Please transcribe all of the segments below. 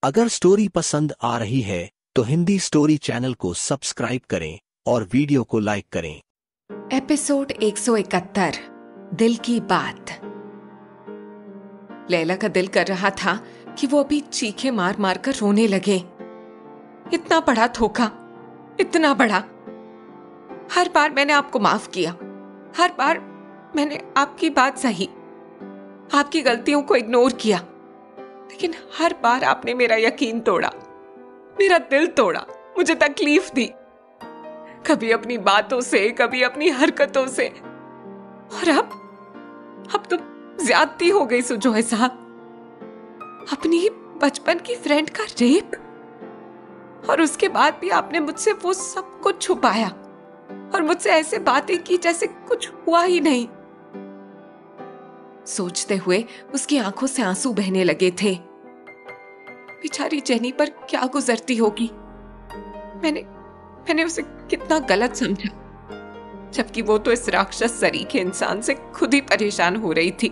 अगर स्टोरी पसंद आ रही है तो हिंदी स्टोरी चैनल को सब्सक्राइब करें और वीडियो को लाइक करें। एपिसोड 171 दिल की बात। लैला का दिल कर रहा था कि वो अभी चीखे मार मार कर रोने लगे। इतना बड़ा धोखा, इतना बड़ा। हर बार मैंने आपको माफ किया, हर बार मैंने आपकी बात सही, आपकी गलतियों को इग्नोर किया, लेकिन हर बार आपने मेरा यकीन तोड़ा, मेरा दिल तोड़ा, मुझे तकलीफ दी, कभी अपनी बातों से, कभी अपनी हरकतों से। और अब तो ज्यादती हो गई सुजॉय साहब। अपनी बचपन की फ्रेंड का रेप, और उसके बाद भी आपने मुझसे वो सब कुछ छुपाया और मुझसे ऐसे बातें की जैसे कुछ हुआ ही नहीं। सोचते हुए उसकी आंखों से आंसू बहने लगे थे। बेचारी जेनी पर क्या गुजरती होगी। मैंने उसे कितना गलत समझा, जबकि वो तो इस राक्षस सरीखे इंसान से खुद ही परेशान हो रही थी।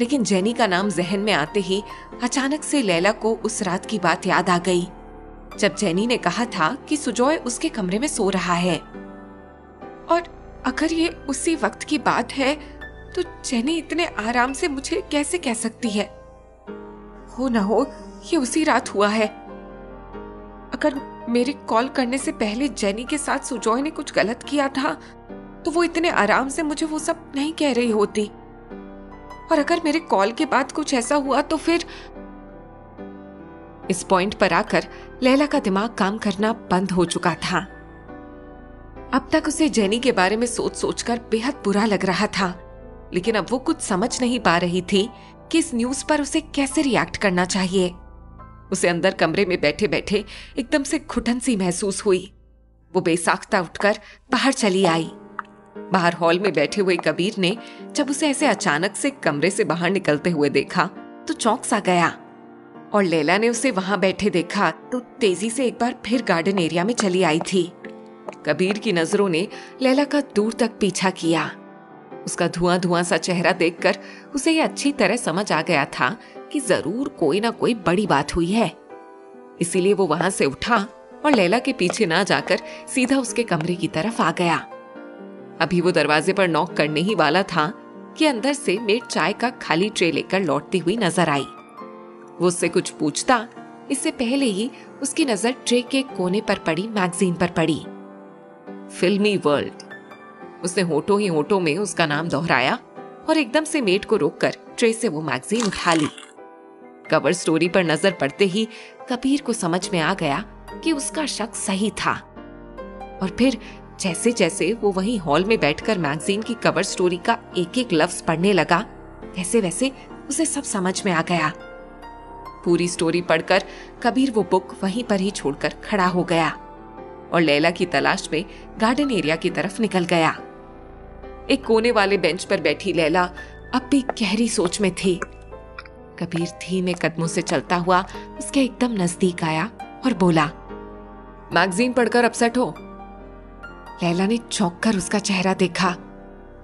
लेकिन जेनी का नाम जहन में आते ही अचानक से लैला को उस रात की बात याद आ गई, जब जेनी ने कहा था कि सुजॉय उसके कमरे में सो रहा है। और अगर ये उसी वक्त की बात है तो जेनी इतने आराम से मुझे कैसे कह सकती है? हो ना हो ये उसी रात हुआ है। अगर मेरे कॉल करने से पहले जेनी के साथ सुजॉय ने कुछ गलत किया था तो वो इतने आराम से मुझे वो सब नहीं कह रही होती। और अगर मेरे कॉल के बाद कुछ ऐसा हुआ तो फिर। इस पॉइंट पर आकर लैला का दिमाग काम करना बंद हो चुका था। अब तक उसे जेनी के बारे में सोच सोचकर बेहद बुरा लग रहा था, लेकिन अब वो कुछ समझ नहीं पा रही थी कि इस न्यूज पर उसे कैसे रिएक्ट करना चाहिए। उसे अंदर कमरे में बैठे बैठे एकदम से घुटन सी महसूस हुई। वो बेसाख्ता उठकर बाहर चली आई। बाहर हॉल में बैठे हुए कबीर ने जब उसे ऐसे अचानक से कमरे से बाहर निकलते हुए देखा तो चौंक सा गया, और लैला ने उसे वहां बैठे देखा तो तेजी से एक बार फिर गार्डन एरिया में चली आई थी। कबीर की नजरों ने लैला का दूर तक पीछा किया। उसका धुआं धुआं सा चेहरा देखकर उसे ये अच्छी तरह समझ आ गया था कि जरूर कोई ना कोई बड़ी बात हुई है। इसीलिए वो वहां से उठा और लैला के पीछे ना जाकर सीधा उसके कमरे की तरफ आ गया। अभी वो दरवाजे पर नॉक करने ही वाला था कि अंदर से मेड चाय का खाली ट्रे लेकर लौटती हुई नजर आई। वो उससे कुछ पूछता इससे पहले ही उसकी नजर ट्रे के कोने पर पड़ी मैगजीन पर पड़ी। फिल्मी वर्ल्ड। उसने होठों ही होठों में उसका नाम दोहराया और एकदम से मेड को रोककर ट्रे से वो मैगजीन उठा ली। कवर स्टोरी पर नजर पड़ते ही कबीर को समझ में आ गया कि उसका शक सही था। और फिर जैसे जैसे वो वहीं हॉल में बैठकर मैगजीन की कवर स्टोरी का एक एक लफ्ज पढ़ने लगा, वैसे वैसे उसे सब समझ में आ गया। पूरी स्टोरी पढ़कर कबीर वो बुक वहीं पर ही छोड़कर खड़ा हो गया और लैला की तलाश में गार्डन एरिया की तरफ निकल गया। एक कोने वाले बेंच पर बैठी लैला अब भी गहरी सोच में थी। कबीर धीमे कदमों से चलता हुआ उसके एकदम नजदीक आया और बोला, मैगजीन पढ़कर अपसेट हो? लैला ने चौंक कर उसका चेहरा देखा।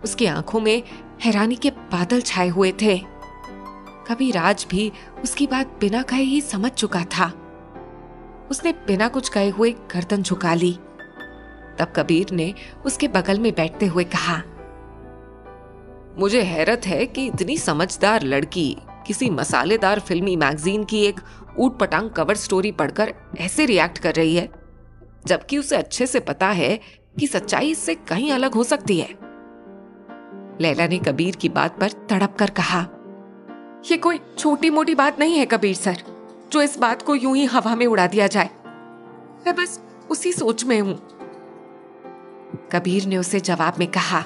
उसकी आंखों में हैरानी के बादल छाए हुए थे। कबीर आज भी उसकी बात बिना कहे ही समझ चुका था। उसने बिना कुछ कहे हुए गर्दन झुका ली। तब कबीर ने उसके बगल में बैठते हुए कहा, मुझे हैरत है कि इतनी समझदार लड़की किसी मसालेदार फिल्मी मैगजीन की एक ऊट-पटांग कवर स्टोरी पढ़कर ऐसे रिएक्ट कर रही है, जबकि उसे अच्छे से पता है कि सच्चाई इससे कहीं अलग हो सकती है। लैला ने कबीर की बात पर तड़प कर कहा, ये कोई छोटी मोटी बात नहीं है कबीर सर, जो इस बात को यूं ही हवा में उड़ा दिया जाए। मैं बस उसी सोच में हूं। कबीर ने उसे जवाब में कहा,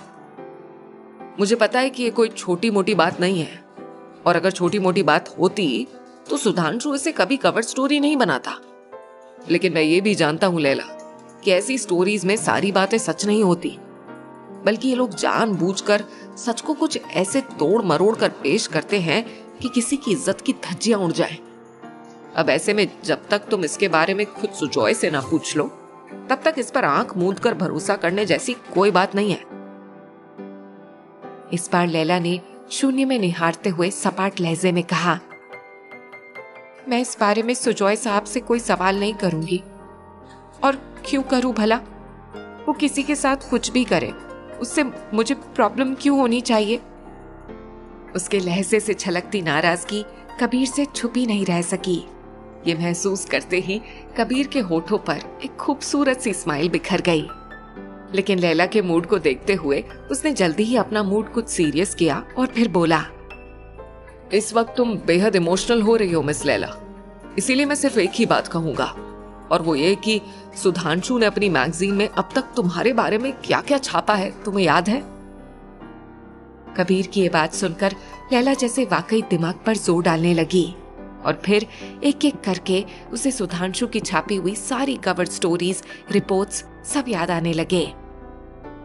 मुझे पता है कि ये कोई छोटी मोटी बात नहीं है, और अगर छोटी मोटी बात होती तो सुधांशु इसे कभी कवर स्टोरी नहीं बनाता। लेकिन मैं ये भी जानता हूं लैला कि ऐसी स्टोरीज में सारी बातें सच नहीं होती, बल्कि ये लोग जानबूझकर सच को कुछ ऐसे तोड़ मरोड़ कर पेश करते हैं कि किसी की इज्जत की धज्जियां उड़ जाए। अब ऐसे में जब तक तुम इसके बारे में खुद सुजॉय से ना पूछ लो, तब तक इस पर आंख मूंद कर भरोसा करने जैसी कोई बात नहीं है। इस बार लैला ने शून्य में निहारते हुए सपाट लहजे में कहा, मैं इस बारे में सुजॉय साहब से कोई सवाल नहीं करूंगी। और क्यों करूं भला? वो किसी के साथ कुछ भी करे, उससे मुझे प्रॉब्लम क्यों होनी चाहिए? उसके लहजे से छलकती नाराजगी कबीर से छुपी नहीं रह सकी। ये महसूस करते ही कबीर के होठों पर एक खूबसूरत सी स्माइल बिखर गई। लेकिन लैला के मूड को देखते हुए उसने जल्दी ही अपना मूड कुछ सीरियस किया और फिर बोला, इस वक्त तुम बेहद इमोशनल हो रही हो मिस लैला, इसीलिए मैं सिर्फ एक ही बात कहूंगा, और वो ये कि सुधांशु ने अपनी मैगजीन में अब तक तुम्हारे बारे में क्या क्या छापा है, तुम्हें याद है? कबीर की ये बात सुनकर लैला जैसे वाकई दिमाग पर जोर डालने लगी और फिर एक एक करके उसे सुधांशु की छापी हुई सारी कवर स्टोरीज, रिपोर्ट्स सब याद आने लगे।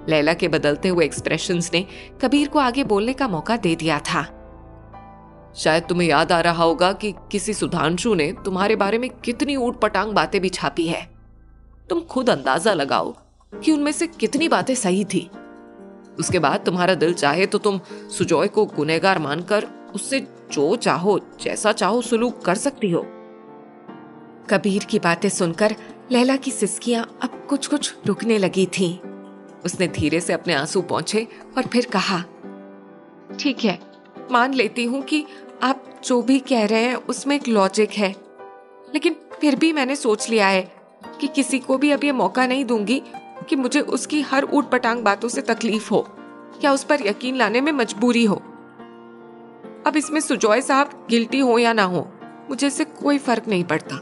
लैला के बदलते हुए एक्सप्रेशंस ने कबीर को आगे बोलने का मौका दे दिया था। शायद तुम्हें याद आ रहा होगा कि किसी सुधांशु ने तुम्हारे बारे में कितनी ऊटपटांग बातें भी छापी है। तुम खुद अंदाजा लगाओ कि उनमें से कितनी बातें सही थी। उसके बाद तुम्हारा दिल चाहे तो तुम सुजॉय को गुनहगार मानकर उससे जो चाहो, जैसा चाहो सुलूक कर सकती हो। कबीर की बातें सुनकर लैला की सिसकियां अब कुछ कुछ रुकने लगी थीं। उसने धीरे से अपने आंसू पोंछे और फिर कहा, ठीक है, मान लेती हूँ कि आप जो भी कह रहे हैं उसमें एक लॉजिक है, लेकिन फिर भी मैंने सोच लिया है कि किसी को भी अब ये मौका नहीं दूंगी कि मुझे उसकी हर ऊटपटांग बातों से तकलीफ हो या उस पर यकीन लाने में मजबूरी हो। अब इसमें सुजॉय साहब गिल्टी हो या ना हो, मुझे इससे कोई फर्क नहीं पड़ता।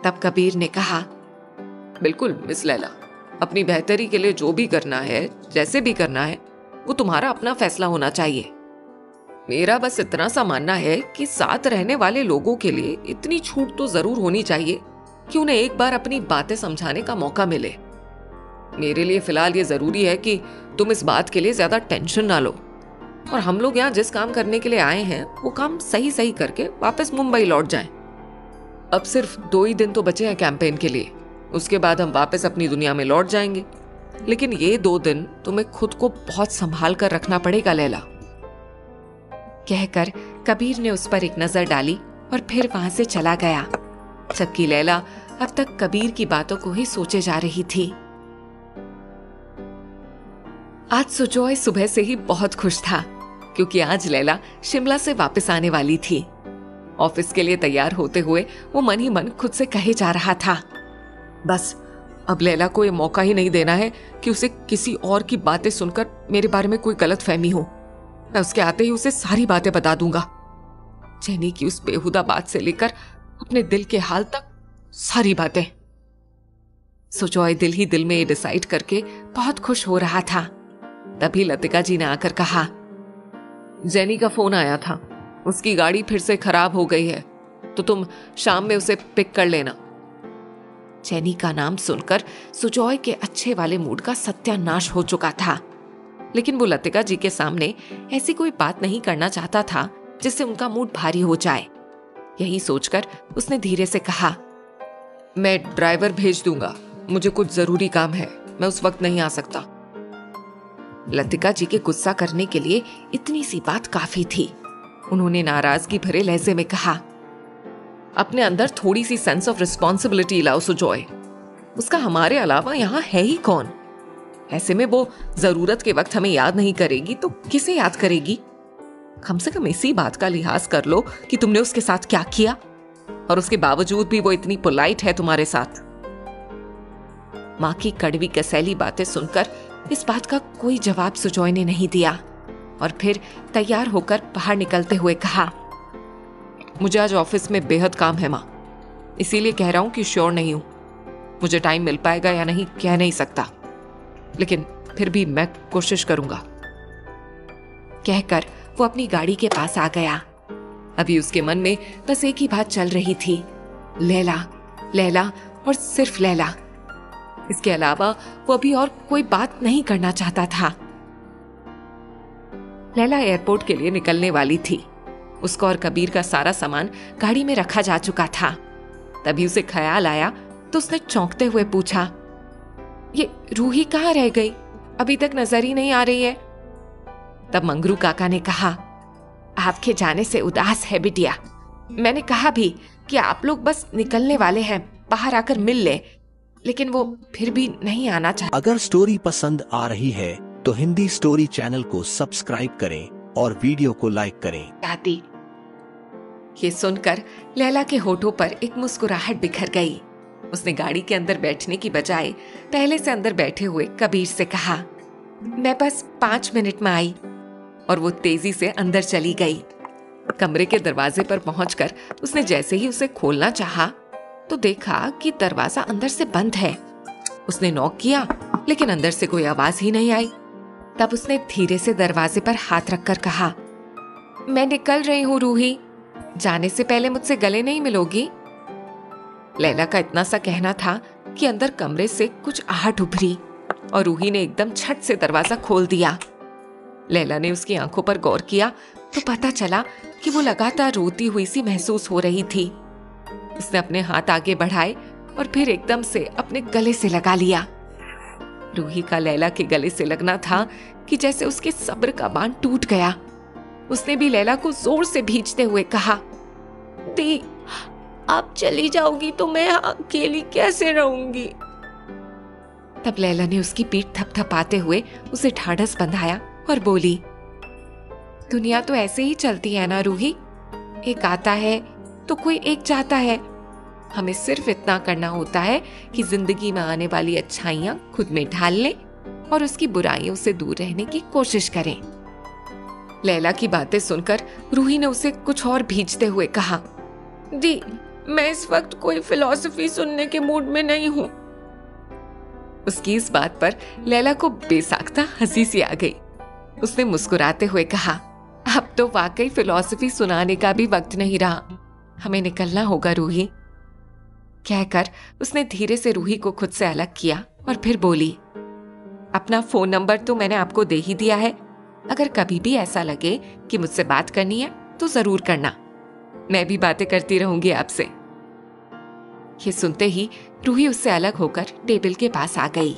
तब कबीर ने कहा, बिल्कुल मिस लैला, अपनी बेहतरी के लिए जो भी करना है, जैसे भी करना है, वो तुम्हारा अपना फैसला होना चाहिए। मेरा बस इतना सा मानना है कि साथ रहने वाले लोगों के लिए इतनी छूट तो जरूर होनी चाहिए कि उन्हें एक बार अपनी बातें समझाने का मौका मिले। मेरे लिए फिलहाल ये जरूरी है कि तुम इस बात के लिए ज्यादा टेंशन ना लो और हम लोग यहाँ जिस काम करने के लिए आए हैं वो काम सही सही करके वापस मुंबई लौट जाएं। अब सिर्फ 2 ही दिन तो बचे हैं कैंपेन के लिए, उसके बाद हम वापस अपनी दुनिया में लौट जाएंगे। लेकिन ये 2 दिन तुम्हें खुद को बहुत संभाल कर रखना पड़ेगा लैला। कहकर कबीर ने उस पर एक नजर डाली और फिर वहां से चला गया, जबकि लैला अब तक कबीर की बातों को ही सोचे जा रही थी। आज सुजॉय सुबह से ही बहुत खुश था क्योंकि आज लैला शिमला से वापस आने वाली थी। ऑफिस के लिए तैयार होते हुए वो मन ही मन खुद से कहे जा रहा था, बस अब लैला को ये मौका ही नहीं देना है कि उसे किसी और की बातें सुनकर मेरे बारे में कोई गलत फहमी हो। मैं उसके आते ही उसे सारी बातें बता दूंगा, जेनी की उस बेहुदा बात से लेकर अपने दिल के हाल तक सारी बातें। सुजॉय दिल ही दिल में ये डिसाइड करके बहुत खुश हो रहा था। तभी लतिका जी ने आकर कहा, जेनी का फोन आया था, उसकी गाड़ी फिर से खराब हो गई है, तो तुम शाम में उसे पिक कर लेना। जेनी का नाम सुनकर सुजॉय के अच्छे वाले मूड का सत्यानाश हो चुका था, लेकिन वो लतिका जी के सामने ऐसी कोई बात नहीं करना चाहता था जिससे उनका मूड भारी हो जाए। यही सोचकर उसने धीरे से कहा, मैं ड्राइवर भेज दूंगा, मुझे कुछ जरूरी काम है, मैं उस वक्त नहीं आ सकता। लतिका जी के गुस्सा करने के लिए इतनी सी बात काफी थी। उन्होंने नाराजगी भरे लहजे में कहा, अपने अंदर थोड़ी सी सेंस ऑफ रिस्पॉन्सिबिलिटी लाओ सुजॉय, उसका हमारे अलावा यहाँ है ही कौन? ऐसे में वो जरूरत के वक्त हमें याद नहीं करेगी तो किसे याद करेगी? कम से कम इसी बात का लिहाज कर लो कि तुमने उसके साथ क्या किया, और उसके बावजूद भी वो इतनी पोलाइट है तुम्हारे साथ। माँ की कड़वी कसैली बातें सुनकर इस बात का कोई जवाब सुजॉय ने नहीं दिया और फिर तैयार होकर बाहर निकलते हुए कहा, मुझे आज ऑफिस में बेहद काम है माँ, इसीलिए कह रहा हूं कि श्योर नहीं हूं, मुझे टाइम मिल पाएगा या नहीं कह नहीं सकता, लेकिन फिर भी मैं कोशिश करूंगा। कहकर वो अपनी गाड़ी के पास आ गया। अभी उसके मन में बस एक ही बात चल रही थी, लैला, लैला और सिर्फ लैला। इसके अलावा वो अभी और कोई बात नहीं करना चाहता था। लैला एयरपोर्ट के लिए निकलने वाली थी। उसका और कबीर का सारा सामान गाड़ी में रखा जा चुका था। तभी उसे ख्याल आया तो उसने चौंकते हुए पूछा, ये रूही कहाँ रह गई? अभी तक नजर ही नहीं आ रही है। तब मंगरू काका ने कहा, आपके जाने से उदास है बिटिया, मैंने कहा भी कि आप लोग बस निकलने वाले हैं, बाहर आकर मिल ले, लेकिन वो फिर भी नहीं आना चाहता। अगर स्टोरी पसंद आ रही है तो हिंदी स्टोरी चैनल को सब्सक्राइब करें और वीडियो को लाइक करें। ये सुनकर लैला के होठों पर एक मुस्कुराहट बिखर गई। उसने गाड़ी के अंदर बैठने की बजाय पहले से अंदर बैठे हुए कबीर से कहा, मैं बस 5 मिनट में आई, और वो तेजी से अंदर चली गई। कमरे के दरवाजे पर पहुंचकर उसने जैसे ही उसे खोलना चाहा तो देखा कि दरवाजा अंदर से बंद है। उसने नॉक किया लेकिन अंदर से कोई आवाज ही नहीं आई। तब उसने धीरे से दरवाजे पर हाथ रखकर कहा, मैं निकल रही हूँ रूही, जाने से पहले मुझसे गले नहीं मिलोगी? लैला का इतना सा कहना था कि अंदर कमरे से कुछ आहट उभरी और रूही ने एकदम झट से दरवाजा खोल दिया। लैला ने उसकी आंखों पर गौर किया तो पता चला कि वो लगातार रोती हुई सी महसूस हो रही थी। उसने अपने हाथ आगे बढ़ाए और फिर एकदम से अपने गले से लगा लिया। रूही का लैला के गले से लगना था कि जैसे उसके सब्र का बांध टूट गया। उसने भी लैला को जोर से भींचते हुए कहा, दी, आप चली जाओगी तो मैं अकेली कैसे रहूंगी? तब लैला ने उसकी पीठ थपथपाते हुए उसे ढाढ़स बंधाया और बोली, दुनिया तो ऐसे ही चलती है ना रूही, एक आता है तो कोई एक जाता है। हमें सिर्फ इतना करना होता है कि जिंदगी में आने वाली अच्छाइयां खुद में ढाल लें और उसकी बुराइयों से दूर रहने की कोशिश करें। लैला की बातें सुनकर रूही ने उसे कुछ और भींचते हुए कहा, दी, मैं इस वक्त कोई फिलॉसफी सुनने के मूड में नहीं हूं। उसकी इस बात पर लैला को बेसाख्ता हंसी सी आ गई। उसने मुस्कुराते हुए कहा, अब तो वाकई फिलॉसफी सुनाने का भी वक्त नहीं रहा, हमें निकलना होगा रूही। कहकर उसने धीरे से रूही को खुद से अलग किया और फिर बोली, अपना फोन नंबर तो मैंने आपको दे ही दिया है, अगर कभी भी ऐसा लगे कि मुझसे बात करनी है तो जरूर करना, मैं भी बातें करती रहूंगी आपसे। ये सुनते ही रूही उससे अलग होकर टेबल के पास आ गई।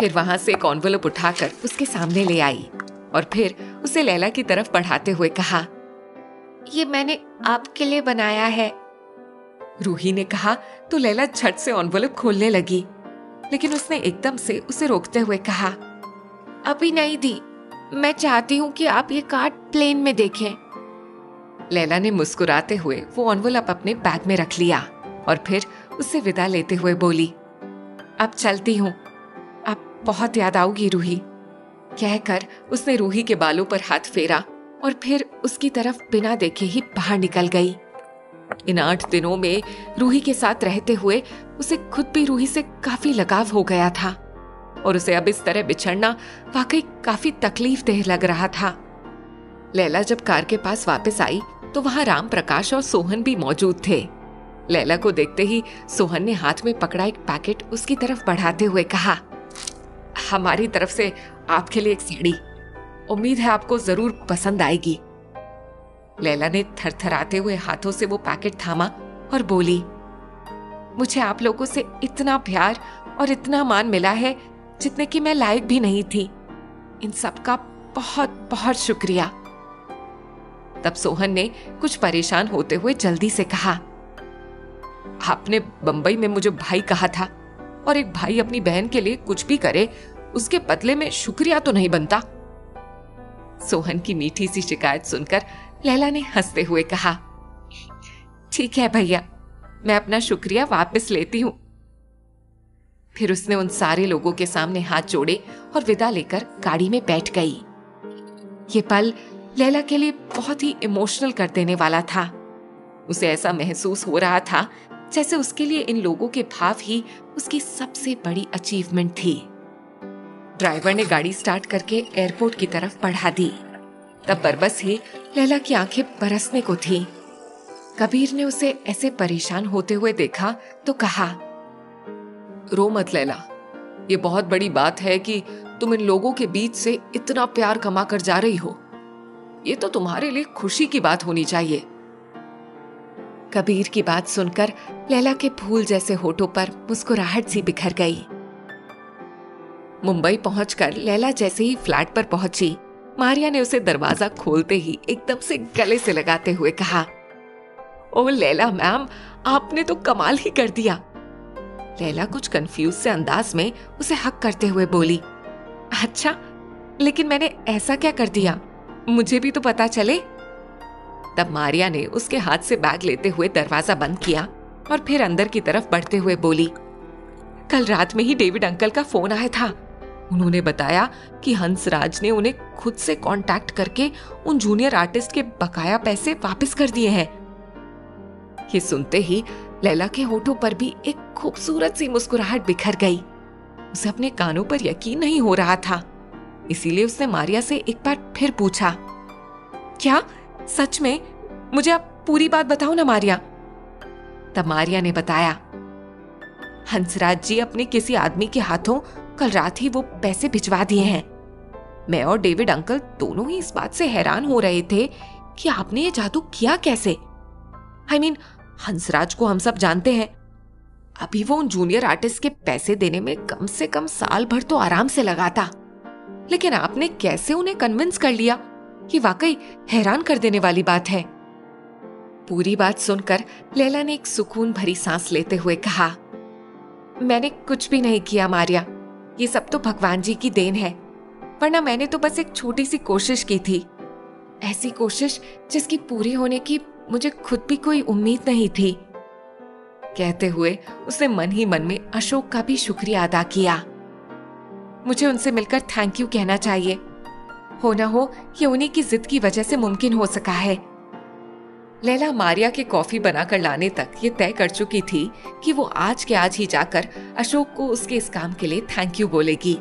फिर वहां से एक एनवेलप उठाकर उसके सामने ले आई और फिर उसे लैला की तरफ बढ़ाते हुए कहा, ये मैंने आपके लिए बनाया है। रूही ने कहा तो लैला झट से एनवेलप खोलने लगी, लेकिन उसने एकदम से उसे रोकते हुए कहा, अभी नहीं दी, मैं चाहती हूँ कि आप ये कार्ड प्लेन में देखें। लैला ने मुस्कुराते हुए वो एनवेलप अपने बैग में रख लिया और फिर उससे विदा लेते हुए बोली, अब चलती हूँ, आप बहुत याद आओगी रूही। कहकर उसने रूही के बालों पर हाथ फेरा और फिर उसकी तरफ बिना देखे ही बाहर निकल गई। इन 8 दिनों में रूही के साथ रहते हुए उसे खुद भी रूही से काफी लगाव हो गया था और उसे अब इस तरह बिछड़ना वाकई काफी तकलीफदेह लग रहा था। लैला जब कार के पास वापस आई तो वहां राम प्रकाश और सोहन भी मौजूद थे। लैला को देखते ही सोहन ने हाथ में पकड़ा एक पैकेट उसकी तरफ बढ़ाते हुए कहा, हमारी तरफ से आपके लिए एक साड़ी, उम्मीद है आपको जरूर पसंद आएगी। लैला ने थरथराते हुए हाथों से वो पैकेट थामा और बोली, मुझे आप लोगों से इतना प्यार और इतना मान मिला है जितने कि मैं लायक भी नहीं थी। इन सब का बहुत बहुत शुक्रिया। तब सोहन ने कुछ परेशान होते हुए जल्दी से कहा, आपने बंबई में मुझे भाई कहा था और एक भाई अपनी बहन के लिए कुछ भी करे उसके बदले में शुक्रिया तो नहीं बनता। सोहन की मीठी सी शिकायत सुनकर लैला ने हंसते हुए कहा, ठीक है भैया, मैं अपना शुक्रिया वापस लेती हूँ। फिर उसने उन सारे लोगों के सामने हाथ जोड़े और विदा लेकर गाड़ी में बैठ गई। ये पल लैला के लिए बहुत ही इमोशनल कर देने वाला था। उसे ऐसा महसूस हो रहा था जैसे उसके लिए इन लोगों के भाव ही उसकी सबसे बड़ी अचीवमेंट थी। ड्राइवर ने गाड़ी स्टार्ट करके एयरपोर्ट की तरफ बढ़ा दी। तब बरबस ही लैला की आंखें बरसने को थी। कबीर ने उसे ऐसे परेशान होते हुए देखा तो कहा, रो मत लैला, ये बहुत बड़ी बात है कि तुम इन लोगों के बीच से इतना प्यार कमा कर जा रही हो। ये तो तुम्हारे लिए खुशी की बात होनी चाहिए। कबीर की बात सुनकर लैला के फूल जैसे होठों पर मुस्कुराहट सी बिखर गई। मुंबई पहुंचकर लैला जैसे ही फ्लैट पर पहुंची, मारिया ने उसे दरवाजा खोलते ही एकदम से गले से लगाते हुए कहा, ओ लैला मैम, आपने तो कमाल ही कर दिया। लैला कुछ कंफ्यूज से अंदाज में उसे हक करते हुए बोली, अच्छा, लेकिन मैंने ऐसा क्या कर दिया, मुझे भी तो पता चले। तब मारिया ने उसके हाथ से बैग लेते हुए दरवाजा बंद किया और फिर अंदर की तरफ बढ़ते हुए बोली, कल रात में ही डेविड अंकल का फोन आया था। उन्होंने बताया कि हंसराज ने उन्हें खुद से कांटेक्ट करके उन जूनियर आर्टिस्ट के बकाया पैसे वापस कर दिए हैं। ये सुनते ही लैला के होठों पर भी एक खूबसूरत सी मुस्कुराहट बिखर गई। उसे अपने कानों पर यकीन नहीं हो रहा था, इसीलिए उसने मारिया से एक बार फिर पूछा, क्या सच में? मुझे आप पूरी बात बताओ ना मारिया। तब मारिया ने बताया, हंसराज जी अपने किसी आदमी के हाथों कल रात ही वो पैसे भिजवा दिए हैं। मैं और डेविड अंकल दोनों ही इस बात से हैरान हो रहे थे कि आपने ये जादू किया कैसे। I mean, हंसराज को हम सब जानते हैं। अभी वो उन जूनियर आर्टिस्ट के पैसे देने में कम से कम साल भर तो आराम से लगाता, लेकिन आपने कैसे उन्हें कन्विंस कर लिया? ये वाकई हैरान कर देने वाली बात है। पूरी बात सुनकर लैला ने एक सुकून भरी सांस लेते हुए कहा, मैंने कुछ भी नहीं किया मारिया, ये सब तो भगवान जी की देन है, वरना मैंने तो बस एक छोटी सी कोशिश की थी, ऐसी कोशिश जिसकी पूरी होने की मुझे खुद भी कोई उम्मीद नहीं थी। कहते हुए उसने मन ही मन में अशोक का भी शुक्रिया अदा किया। मुझे उनसे मिलकर थैंक यू कहना चाहिए, हो ना हो ये उन्हीं की जिद की वजह से मुमकिन हो सका है। लैला मारिया के कॉफी बनाकर लाने तक ये तय कर चुकी थी कि वो आज के आज ही जाकर अशोक को उसके इस काम के लिए थैंक यू बोलेगी।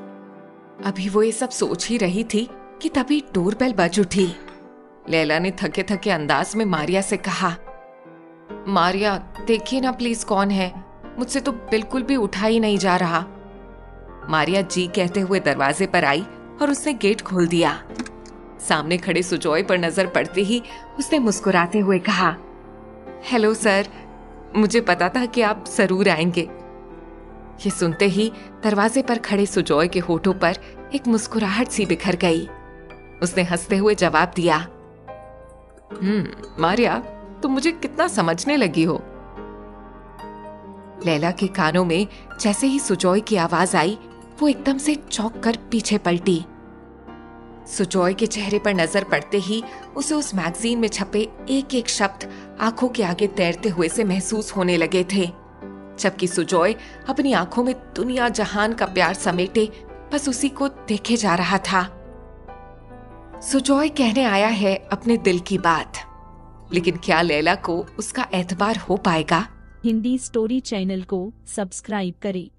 अभी वो ये सब सोच ही रही थी कि तभी डोरबेल बज उठी। लैला ने थके थके अंदाज में मारिया से कहा, मारिया देखिए ना प्लीज कौन है, मुझसे तो बिल्कुल भी उठा ही नहीं जा रहा। मारिया जी कहते हुए दरवाजे पर आई और उसने गेट खोल दिया। सामने खड़े सुजॉय पर नजर पड़ते ही उसने मुस्कुराते हुए कहा, हेलो सर, मुझे पता था कि आप जरूर आएंगे। ये सुनते ही दरवाजे पर खड़े सुजॉय के होठों पर एक मुस्कुराहट सी बिखर गई। उसने हंसते हुए जवाब दिया, मारिया तुम मुझे कितना समझने लगी हो। लैला के कानों में जैसे ही सुजॉय की आवाज आई, वो एकदम से चौंक कर पीछे पलटी। सुजॉय के चेहरे पर नजर पड़ते ही उसे उस मैगजीन में छपे एक एक शब्द आंखों के आगे तैरते हुए से महसूस होने लगे थे, जबकि सुजॉय अपनी आंखों में दुनिया जहान का प्यार समेटे बस उसी को देखे जा रहा था। सुजॉय कहने आया है अपने दिल की बात, लेकिन क्या लैला को उसका एतबार हो पाएगा? हिंदी स्टोरी चैनल को सब्सक्राइब करें।